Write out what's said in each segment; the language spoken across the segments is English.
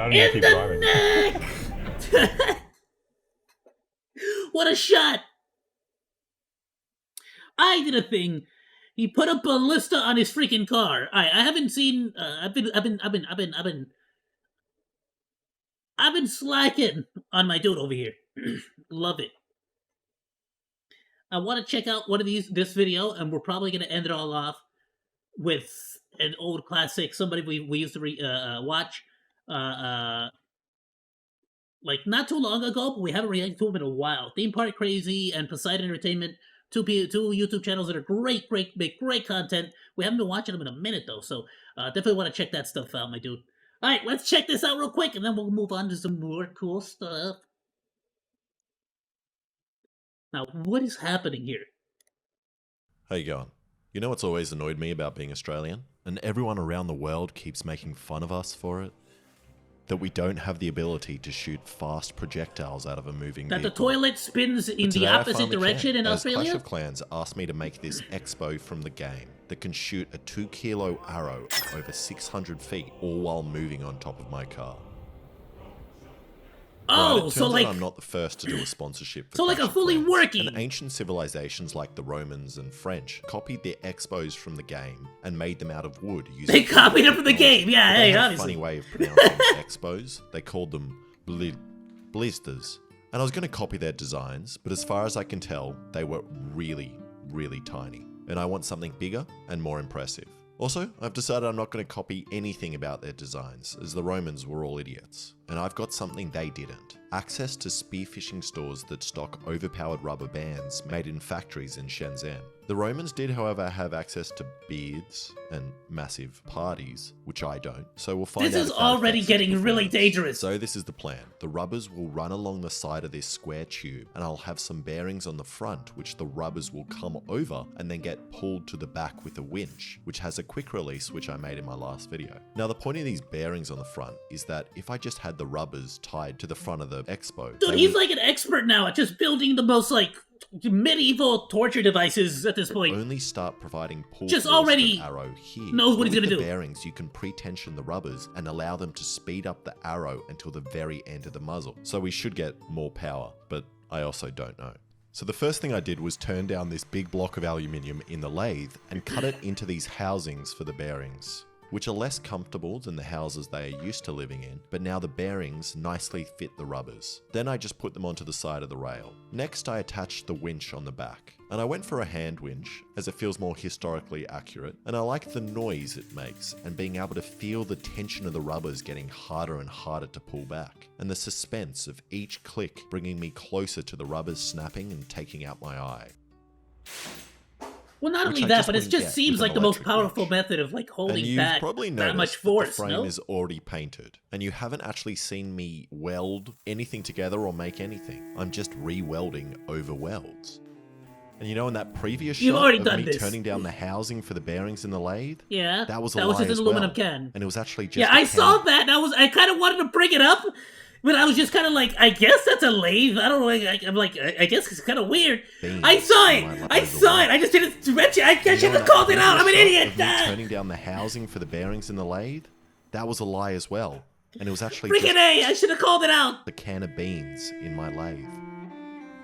don't know, keep driving. neck! What a shot! I did a thing. He put a ballista on his freaking car. I haven't seen. I've been slacking on my dude over here. Love it. I want to check out one of this video, and we're probably gonna end it all off with an old classic. Somebody we used to watch. Like not too long ago, but we haven't reacted to them in a while. Theme Park Crazy and Poseidon Entertainment, two YouTube channels that are make great content. We haven't been watching them in a minute though, so definitely want to check that stuff out, my dude. All right, let's check this out real quick, and then we'll move on to some more cool stuff. Now, what is happening here? How you going? You know what's always annoyed me about being Australian? And everyone around the world keeps making fun of us for it? That we don't have the ability to shoot fast projectiles out of a moving vehicle. That the toilet spins in the opposite direction in Australia? Clash of Clans asked me to make this expo from the game that can shoot a 2-kilo arrow over 600 feet, all while moving on top of my car. Oh, right, so like I'm not the first to do a sponsorship. For so like a fully working. And ancient civilizations like the Romans and French copied their expos from the game and made them out of wood. They copied it from the game, yeah. Hey, obviously. A funny way of pronouncing expos. They called them blisters. And I was going to copy their designs, but as far as I can tell, they were really, really tiny. And I want something bigger and more impressive. Also, I've decided I'm not going to copy anything about their designs, as the Romans were all idiots. And I've got something they didn't. Access to spearfishing stores that stock overpowered rubber bands made in factories in Shenzhen. The Romans did, however, have access to beards and massive parties, which I don't, so we'll find out. This is already getting really dangerous. So this is the plan. The rubbers will run along the side of this square tube, and I'll have some bearings on the front, which the rubbers will come over and then get pulled to the back with a winch, which has a quick release, which I made in my last video. Now, the point of these bearings on the front is that if I just had the rubbers tied to the front of the expo... Dude, he's like an expert now at just building the most, like, medieval torture devices at this point. Only start providing pull just already arrow here. Knows what he's gonna do. Bearings, you can pre-tension the rubbers and allow them to speed up the arrow until the very end of the muzzle. So we should get more power, but I also don't know. So the first thing I did was turn down this big block of aluminium in the lathe and cut it into these housings for the bearings, which are less comfortable than the houses they are used to living in, but now the bearings nicely fit the rubbers. Then I just put them onto the side of the rail. Next I attached the winch on the back, and I went for a hand winch as it feels more historically accurate, and I like the noise it makes and being able to feel the tension of the rubbers getting harder and harder to pull back, and the suspense of each click bringing me closer to the rubbers snapping and taking out my eye. Well, not only that, but it just seems like the most powerful method of like holding back that much force. The frame is already painted, and you haven't actually seen me weld anything together or make anything. I'm just re-welding over welds. And you know, in that previous shot of me turning down the housing for the bearings in the lathe, yeah, that was just an aluminum can, and it was actually just I saw that. I kind of wanted to bring it up. But I was just kind of like, I guess that's a lathe. I don't know. I'm like, I guess it's kind of weird. I saw it. I saw it. I just didn't mention it. I should have called it out. I'm an idiot. Turning down the housing for the bearings in the lathe, that was a lie as well. And it was actually freaking A. I should have called it out. The can of beans in my lathe.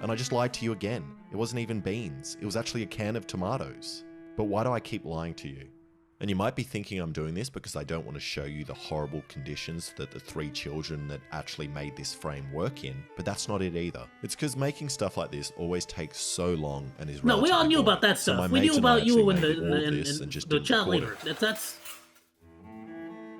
And I just lied to you again. It wasn't even beans. It was actually a can of tomatoes. But why do I keep lying to you? And you might be thinking I'm doing this because I don't want to show you the horrible conditions that the 3 children that actually made this frame work in, but that's not it either. It's because making stuff like this always takes so long and is no, we all knew about that stuff. We knew about you and the child labor. That's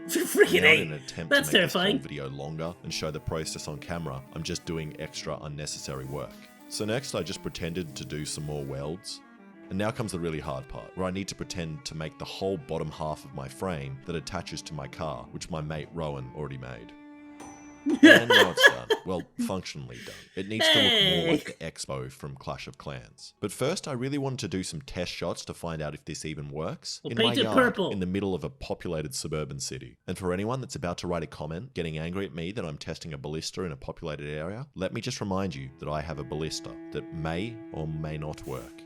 freaking A. That's terrifying. Video longer and show the process on camera. I'm just doing extra unnecessary work. So next I just pretended to do some more welds. And now comes the really hard part, where I need to pretend to make the whole bottom half of my frame that attaches to my car, which my mate Rowan already made. And now it's done. Well, functionally done. It needs to look more like the Expo from Clash of Clans. But first, I really wanted to do some test shots to find out if this even works. We'll in my yard, purple. In the middle of a populated suburban city. And for anyone that's about to write a comment, getting angry at me that I'm testing a ballista in a populated area, let me just remind you that I have a ballista that may or may not work.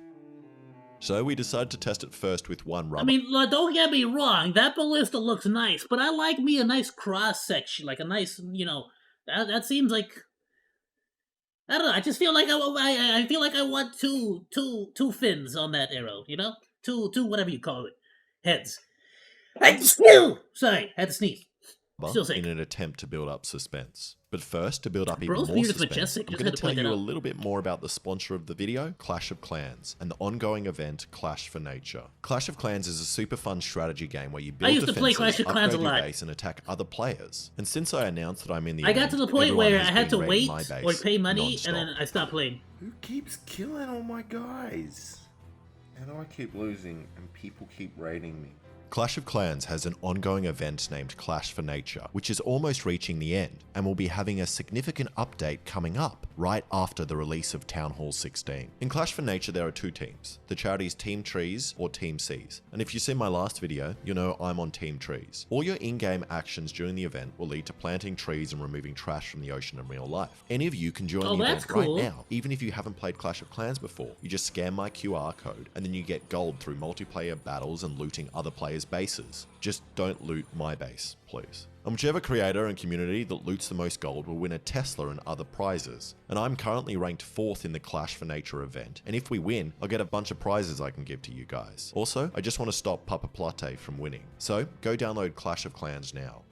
So we decided to test it first with one rubber. I mean, don't get me wrong, that ballista looks nice, but I like me a nice cross section, like a nice, that seems like, I don't know. I just feel like I feel like I want two fins on that arrow, two whatever you call it, heads. Sorry, had to sneeze. Still sick. In an attempt to build up suspense. But first, to build up even Bro's more beard is suspense, majestic. I'm Just going had to to tell point you that a out. little bit more about the sponsor of the video, Clash of Clans, and the ongoing event, Clash for Nature. Clash of Clans is a super fun strategy game where you build used to play defenses, Clash of Clans upgrade a your lot. base, and attack other players. And since I announced that I'm in the I got event, to the point everyone where I has had to been raiding wait my or base pay money, non-stop. and then I stopped playing. Who keeps killing all my guys? And I keep losing and people keep raiding me. Clash of Clans has an ongoing event named Clash for Nature, which is almost reaching the end, and will be having a significant update coming up right after the release of Town Hall 16. In Clash for Nature there are two teams, the charities Team Trees or Team Seas, and if you see my last video, you know I'm on Team Trees. All your in-game actions during the event will lead to planting trees and removing trash from the ocean in real life. Any of you can join the event right now, even if you haven't played Clash of Clans before. You just scan my QR code, and then you get gold through multiplayer battles and looting other players' bases. Just don't loot my base, please. And whichever creator and community that loots the most gold will win a Tesla and other prizes. And I'm currently ranked 4th in the Clash for Nature event, and if we win, I'll get a bunch of prizes I can give to you guys. Also, I just want to stop Papa Plate from winning. So, go download Clash of Clans now.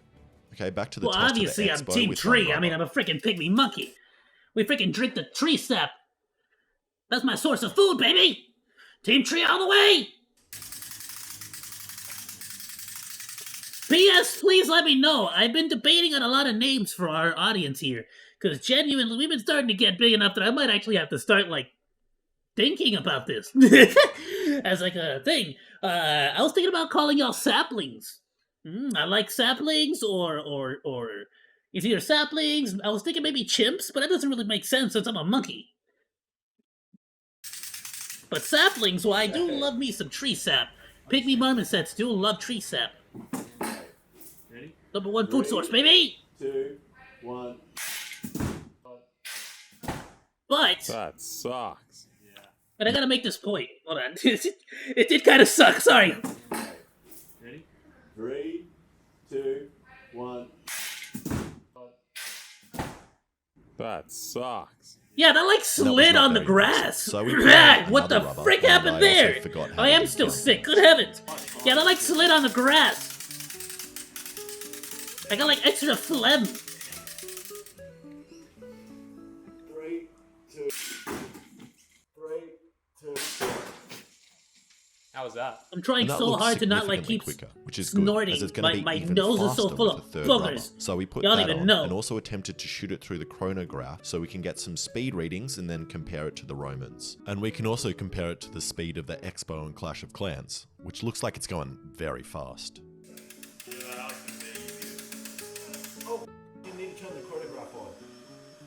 Okay, back to the test obviously of the I'm expo Team with Tree. one I mean, rubber. I'm a freaking Pygmy Monkey. We freaking drink the tree sap. That's my source of food, baby. Team Tree all the way. P.S. Please let me know. I've been debating on a lot of names for our audience here, because genuinely, we've been starting to get big enough that I might actually have to start, thinking about this as, a thing. I was thinking about calling y'all saplings. I like saplings, or it's either saplings. I was thinking maybe chimps, but that doesn't really make sense since I'm a monkey. But saplings, well, I do love me some tree sap. Pygmy marmosets do love tree sap. Number one food source, baby! 2, 1. But, That sucks. but I gotta make this point. Hold on. It did kind of suck, sorry. Ready? 3, 2, 1. That sucks. Yeah, that And that was slid not on the very grass. impressive. So we put on What the another rubber, frick and happened I there? also forgot how I to am do still jumping. sick, good heavens. Yeah, that slid on the grass. I got extra phlegm. 3, 2, 3, 2. How was that? I'm trying And that so looks hard to not significantly keep quicker, which is good, snorting. as it's going to be My even nose is faster so full with of the third rubber. boogers. So we put Y'all that even on, know. and also attempted to shoot it through the chronograph so we can get some speed readings and then compare it to the Romans. And we can also compare it to the speed of the Expo and Clash of Clans, which looks like it's going very fast. Oh, you need to turn the chronograph on.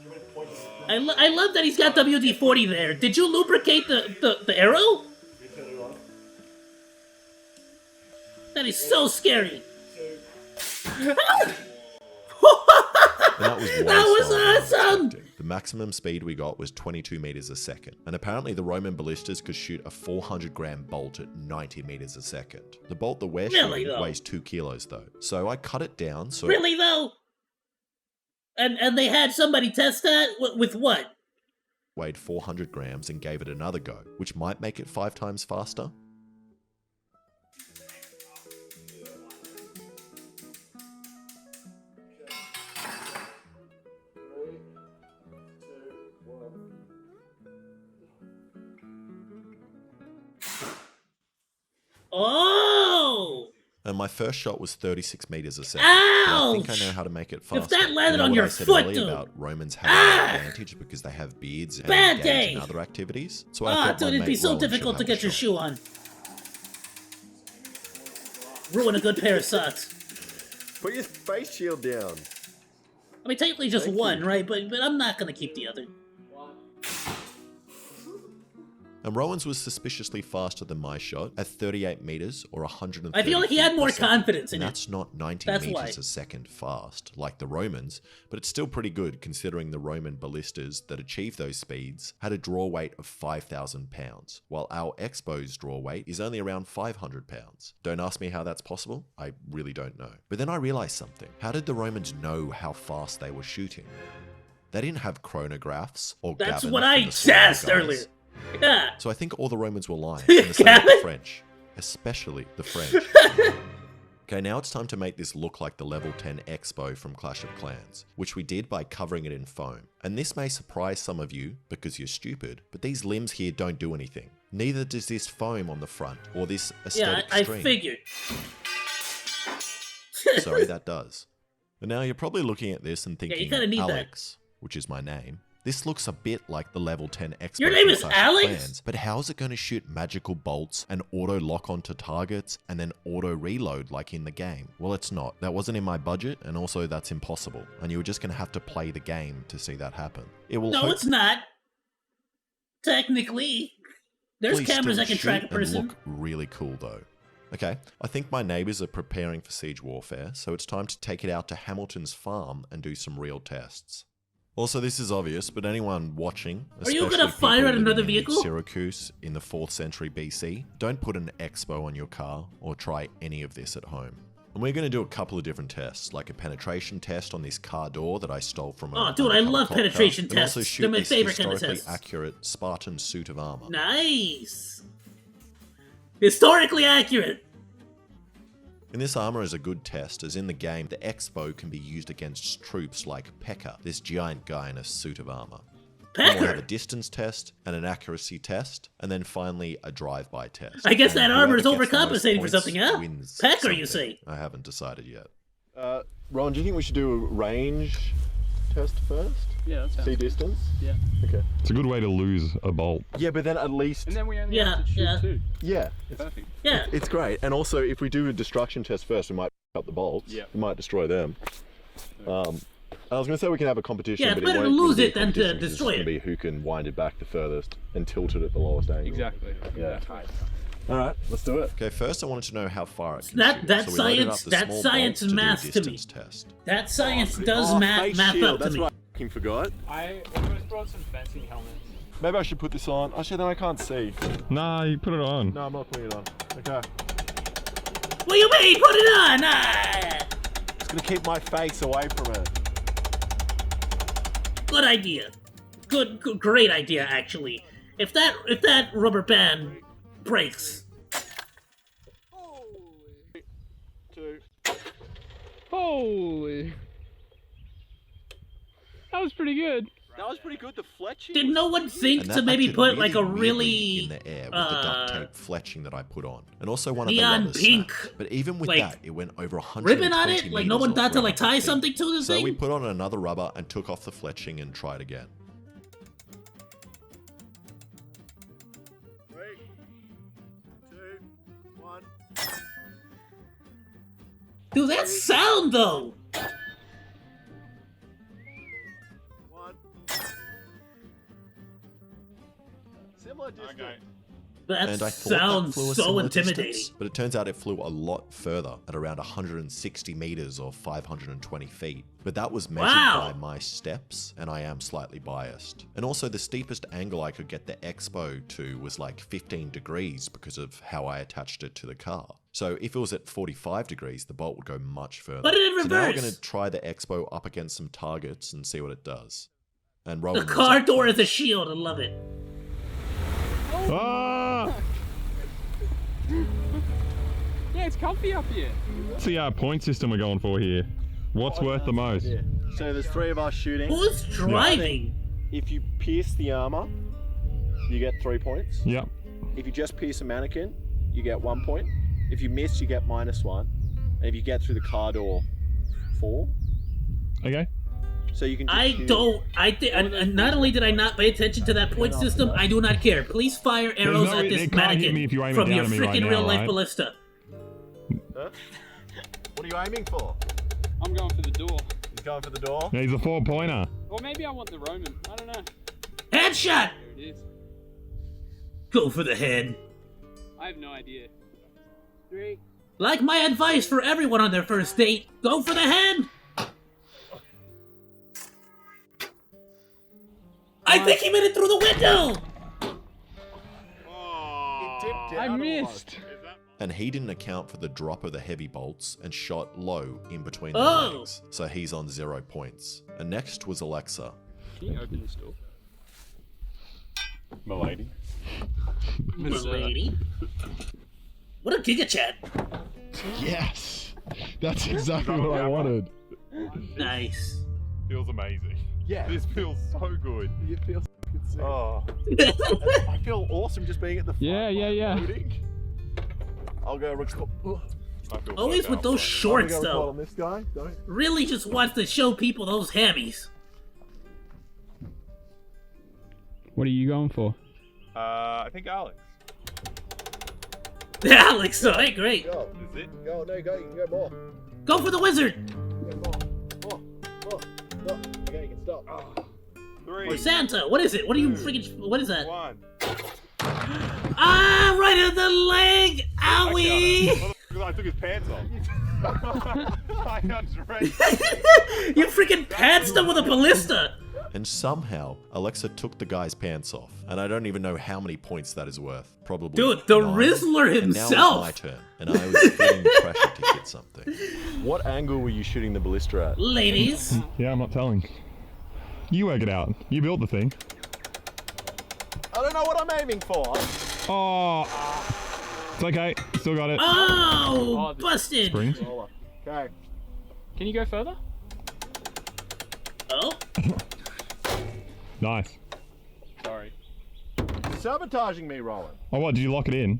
You want to point it? I love that he's got WD-40 there. Did you lubricate the arrow? You turn it on. That is so scary. 2. And that was, That was slower than I awesome! expected. The maximum speed we got was 22 meters a second, and apparently the Roman ballistas could shoot a 400-gram bolt at 90 meters a second. The bolt that we're Really, shooting though? weighs 2 kilos though, so I cut it down so Really though? And they had somebody test that with what? it weighed 400 grams and gave it another go, which might make it 5 times faster. Oh! And my first shot was 36 meters a second. But I think I Ouch! know how to make it faster. that landed You know on what your I said foot, earlier dude? about Romans having an advantage because they have beards and Bad engage day. in other activities? So I Ah, thought dude, my it'd be mate so Rowan should difficult to have a get your shot. shoe on. Ruin a good pair of socks. Put your face shield down. I mean, technically just Thank one, you. right? But I'm not gonna keep the other. And Rowan's was suspiciously faster than my shot at 38 meters or 130 I feel like he had more confidence in and it. that's not 90 That's meters why. a second fast, like the Romans, but it's still pretty good considering the Roman ballistas that achieved those speeds had a draw weight of 5,000 pounds, while our Expo's draw weight is only around 500 pounds. Don't ask me how that's possible, I really don't know. But then I realized something. How did the Romans know how fast they were shooting? They didn't have chronographs or That's Gavin what from I the Swan asked guys. earlier. Yeah. So I think all the Romans were lying, and the same with the French, especially the French. Okay, now it's time to make this look like the level 10 Expo from Clash of Clans, which we did by covering it in foam. And this may surprise some of you because you're stupid, but these limbs here don't do anything. Neither does this foam on the front or this Yeah, aesthetic I string. figured. Sorry, that does. But now you're probably looking at this and you thinking, kinda need that. Alex, which is my name, this looks a bit like the level 10 Expo Your name from is Clash of Alex? Clans, but how is it going to shoot magical bolts and auto lock onto targets and then auto reload like in the game? Well, it's not. That wasn't in my budget, and also that's impossible. And you were just going to have to play the game to see that happen. It will No, it's not. Technically. There's cameras that can track a person. Look really cool though. Okay, I think my neighbours are preparing for siege warfare, so it's time to take it out to Hamilton's farm and do some real tests. Also, this is obvious, but anyone watching, Are you especially gonna people fire at living another in vehicle? Syracuse in the 4th century BC, don't put an Expo on your car or try any of this at home. And we're going to do a couple of different tests, like a penetration test on this car door that I stole from Oh, a dude, I love cop car, penetration and also tests. shoot They're my this favorite kind of historically tests. accurate Spartan suit of armor. Nice. Historically accurate. And this armor is a good test, as in the game, the Expo can be used against troops like Pekka, this giant guy in a suit of armor. Then we'll have a Pecker. distance test and an accuracy test, and then finally a drive-by test. I guess And that armor is whoever gets the most overcompensating for points something, huh? wins Pecker, you something. say? I haven't decided yet. Ron, do you think we should do a range test first? Yeah, that sounds See good. distance? Yeah. Okay. It's a good way to lose a bolt. Yeah, but then at least... And then we only Yeah, have to shoot yeah. two. Yeah. It's, Perfect. Yeah. it's great. And also, if we do a destruction test first, we might pick up the bolts. Yeah. We might destroy them. I was going to say we can have a competition, Yeah, but it's better it to won't lose really it be a than to competition 'cause it's destroy just it. gonna be who can wind it back the furthest and tilt it at the lowest angle. Exactly. Yeah. That's right. All right, let's do it. Okay, first I wanted to know how far it can That- shoot. that so we loaded science- up the that small science bolts to do a maths to me. distance test. That science does Oh, map face up shield. to That's me. what I fucking forgot. I almost brought some fencing helmets. Maybe I should put this on. Actually, then I can't see. Nah, you put it on. No, I'm not putting it on. Okay. What do you mean? Put it on! Ah! It's going to keep my face away from it. Good idea. Good, great idea, actually. If that rubber band breaks, Two. Holy. That was pretty good. That was pretty good. The fletching. did no one think And to that maybe acted put like a weirdly really in the air with the duct tape fletching that I put on, and also one of neon the rubbers pink, snapped. But even with like, that, it went over 100 ribbon on it? Like no one thought to like tie something to this So thing? we put on another rubber and took off the fletching and tried again. 3, 2, 1. Dude, that sound though! 1. Similar distance. That And I thought sounds that flew a so similar intimidating. distance, but it turns out it flew a lot further at around 160 meters or 520 feet. But that was measured Wow. by my steps, and I am slightly biased. And also the steepest angle I could get the Expo to was like 15 degrees because of how I attached it to the car. So if it was at 45 degrees, the bolt would go much further. Put it in So now we're reverse. going to try the Expo up against some targets and see what it does. And The Rowan was car up door front. is a shield, I love it. Ah! Yeah, it's comfy up here. What's the point system we're going for here? What's worth the most? Yeah. So there's 3 of us shooting. Who's driving? If you pierce the armor, you get 3 points. Yep. If you just pierce a mannequin, you get 1 point. If you miss, you get -1. And if you get through the car door, 4. Okay. So you can just I shoot- don't. I think. And not only did I not pay attention to that point system, I do not care. Please fire arrows no- at this it can't hit mannequin me if you aim it from down your at me right freaking now, real life right? ballista. Huh? What are you aiming for? I'm going for the door. He's going for the door. Yeah, he's a 4-pointer. Or maybe I want the Roman. I don't know. Headshot. There it is. Go for the head. I have no idea. 3. Like my advice for everyone on their first date, go for the head! I think he made it through the window! I missed. And he didn't account for the drop of the heavy bolts and shot low in between the Oh. legs, so he's on 0 points. And next was Alexa. Can you open this door? Milady. Lady. What a giga chat. Yes! That's exactly what I wanted. Nice. Feels amazing. Yeah. This feels so good. It feels fucking sick. Oh. I feel awesome just being at the front. Yeah. Loading. I'll go record. I feel Always so with those powerful. shorts, On though. this guy. Don't. Really just wants to show people those hammies. What are you going for? I think Alex. Alex, alright, great. Go. Is it? Go. No, go. You can go more. Go for the wizard! More. Okay, you can stop. Oh. 3. Or Santa, what is it? What are you freaking... What is that? 1. Ah, right in the leg! Owie! I took his pants off. I undressed. You freaking pantsed him with a ballista! And somehow, Alexa took the guy's pants off. And I don't even know how many points that is worth. Probably Dude, the 9. Rizzler And now it's himself! my turn, and I was feeling pressure to hit something. What angle were you shooting the ballista at? Ladies, Yeah, I'm not telling. You work it out. You built the thing. I don't know what I'm aiming for. Oh! It's okay. Still got it. oh, busted! Springs. Okay. Can you go further? Oh, Nice. Sorry. Sabotaging me, Rowan. Oh, what? Did you lock it in?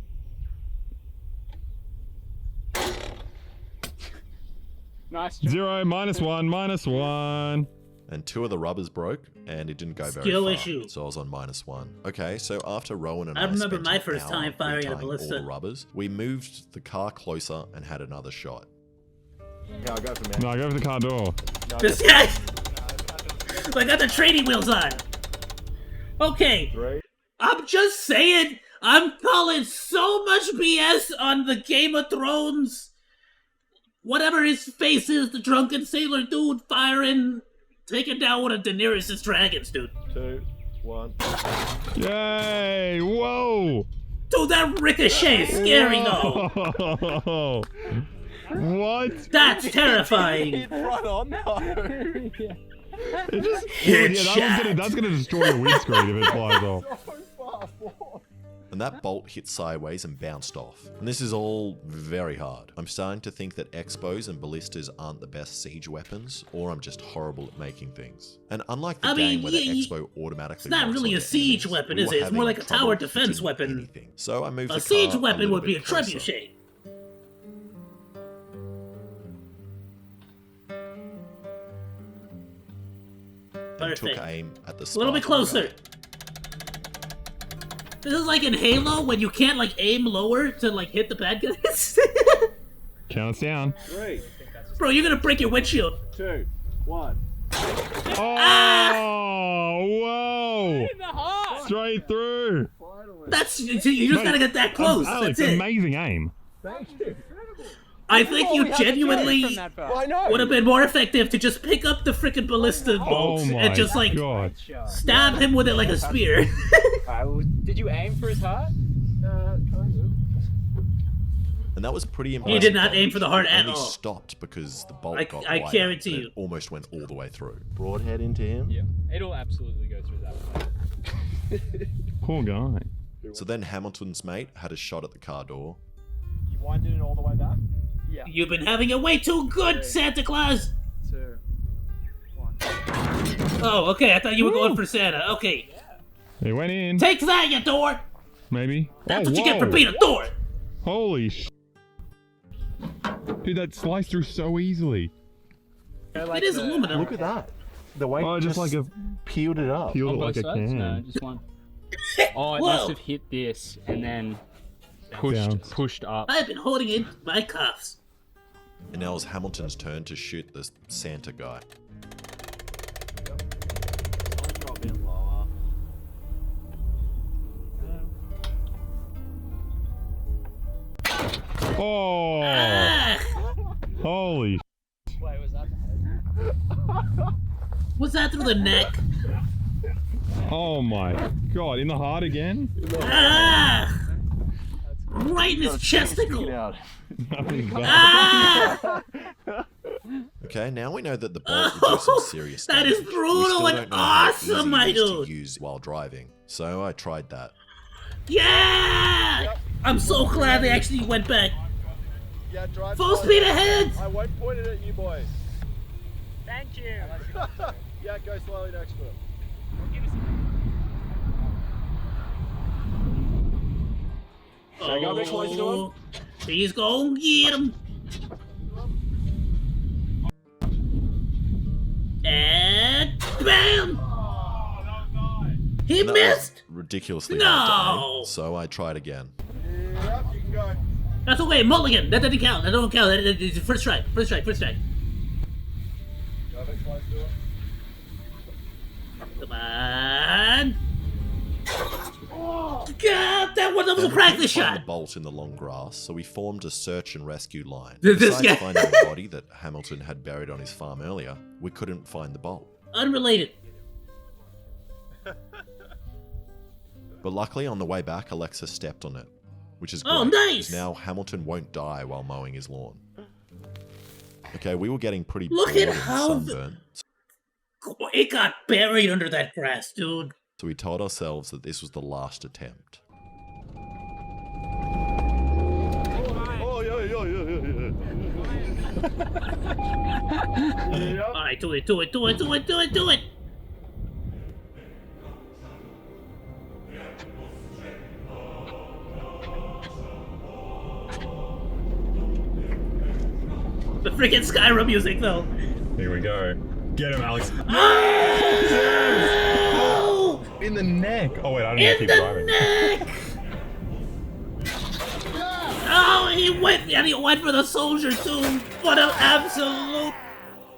Nice. 0, -1, -1. And 2 of the rubbers broke, and it didn't go very Skill far. issue. So I was on -1. Okay, so after Rowan and I I remember spent my an first hour time firing at a retying ballista. all the rubbers, we moved the car closer and had another shot. Yeah, I'll go for me. No, go for the car door. this guy! I got the training wheels on! Okay, 3. I'm just saying, I'm calling so much BS on the Game of Thrones. Whatever his face is, the drunken sailor dude firing, taking down one of Daenerys' dragons, dude. 2, 1. Yay! Whoa! Dude, that ricochet is scary though. Whoa. What? That's terrifying. Right on. No. It just Headshot. that's gonna destroy your windscreen if it flies off. So far forward. And that bolt hit sideways and bounced off. And this is all very hard. I'm starting to think that Expos and ballistas aren't the best siege weapons, or I'm just horrible at making things. And unlike the I mean, game where the yeah, Expo automatically it's not locks really onto a siege enemies, weapon, we is were it? It's more having like a trouble tower defense hitting weapon. anything. So I moved A the siege car weapon little would be a bit closer. trebuchet. And took Perfect. aim at the A little bit Spartan closer. guy. This is like in Halo when you can't like aim lower to like hit the bad guys. Count us down. 3, Bro, you're gonna break your windshield. 2, 1. Oh! Whoa! In the heart. Straight through. That's you just gotta get that close. Alex, That's it. amazing aim. Thank you. I think you From genuinely that far. Well, I know. would have been more effective to just pick up the freaking ballista bolts Oh my and just like god. stab him with it like a spear. Did you aim for his heart? Kind of. And that was pretty impressive. You did not aim for the heart It at only all. stopped because the bolt I got wider, guarantee and you. It almost went all the way through. Broadhead into him. Yeah. It'll absolutely go through that way. Poor guy. So then Hamilton's mate had a shot at the car door. You winded it all the way back? Yeah. You've been having it way too good, Santa Claus. 2, 1. Oh, okay. I thought you were going for Santa. Okay, He went in. take that, you door. Maybe. That's Oh, what you get for whoa. being a door. Holy sh! Dude, that sliced through so easily. It is aluminum. Look at that. The way Oh, it just like a peeled it up. peeled On it like both a sides? can. No, just one. Oh, it Whoa. must have hit this and then Bounced. pushed up. I've been holding in my cuffs. And now it's Hamilton's turn to shoot the Santa guy. Oh, Ah! holy. Wait, was that the head? What's that through the neck? Oh my god, in the heart again? Ah! Right in his chesticle. Nothing's bad. Ah! Okay, now we know that the bolt will do some serious That damage. is brutal We still and don't know how easy awesome, it my is dude. to use while driving, so I tried that. Yeah! I'm so glad they actually went back. Yeah, drive Full slowly. speed ahead! I won't point it at you boys. Thank you. Yeah, go slowly next to him. Should I go a bit closer to him? He's gonna get him. And bam! He And that was missed! ridiculously No! hard to aim, so I tried again. Yep, you can go. That's okay, mulligan. That doesn't count. That don't count. That's first strike. First strike. First strike. Go a bit closer to him. Come on. God, that was a Then we practice couldn't find shot. the bolt in the long grass, so we formed a search and rescue line. This Besides guy- finding the body that Hamilton had buried on his farm earlier, we couldn't find the bolt. Unrelated. But luckily, on the way back, Alexa stepped on it, which is great. Oh, nice! because now Hamilton won't die while mowing his lawn. Okay, we were getting pretty Look bored at and how the- sunburnt, It got buried under that grass, dude. so we told ourselves that this was the last attempt. Oh, yeah. All right, do it. The freaking Skyrim music, though. Here we go. Get him, Alex. Oh! In the neck. Oh wait, I don't know In if keep the driving. neck! Oh, he went for the soldier too. What an absolute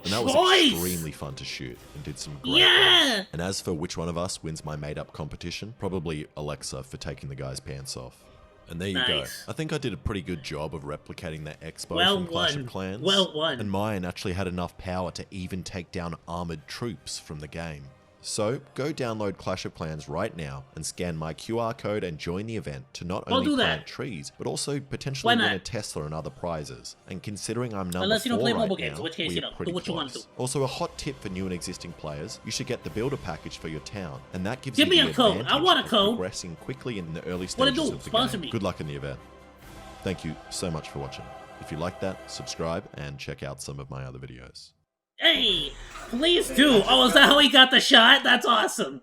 And that was choice! extremely fun to shoot and did some great Yeah! work. And as for which one of us wins my made-up competition, probably Alexa for taking the guy's pants off. And there you go. Nice. I think I did a pretty good job of replicating that expo Well from Clash won. of Clans. Well won. And mine actually had enough power to even take down armored troops from the game. So, go download Clash of Clans right now and scan my QR code and join the event to not I'll only do plant that. trees, but also potentially Why win not? a Tesla and other prizes. And considering I'm number Unless you don't 4 play right mobile games, now, in which case, we you are know, pretty do what you want close. to. Also, a hot tip for new and existing players, you should get the builder package for your town, and that gives Give you me the a code. I advantage want a of code. progressing quickly in the early What to stages do? of the Sponsor game. me. Good luck in the event. Thank you so much for watching. If you like that, subscribe and check out some of my other videos. Hey, please do. Oh, is that how he got the shot? That's awesome.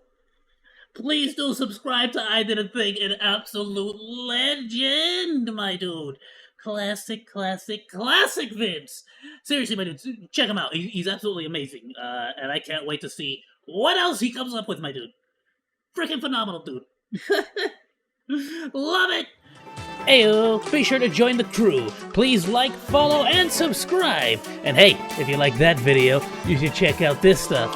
Please do subscribe to I Didn't Think, an absolute legend, my dude. Classic Vince. Seriously, my dude, check him out. He's absolutely amazing. And I can't wait to see what else he comes up with, my dude. Freaking phenomenal, dude. Love it. Ayoo, be sure to join the crew. Please like, follow, and subscribe. And hey, if you like that video, you should check out this stuff.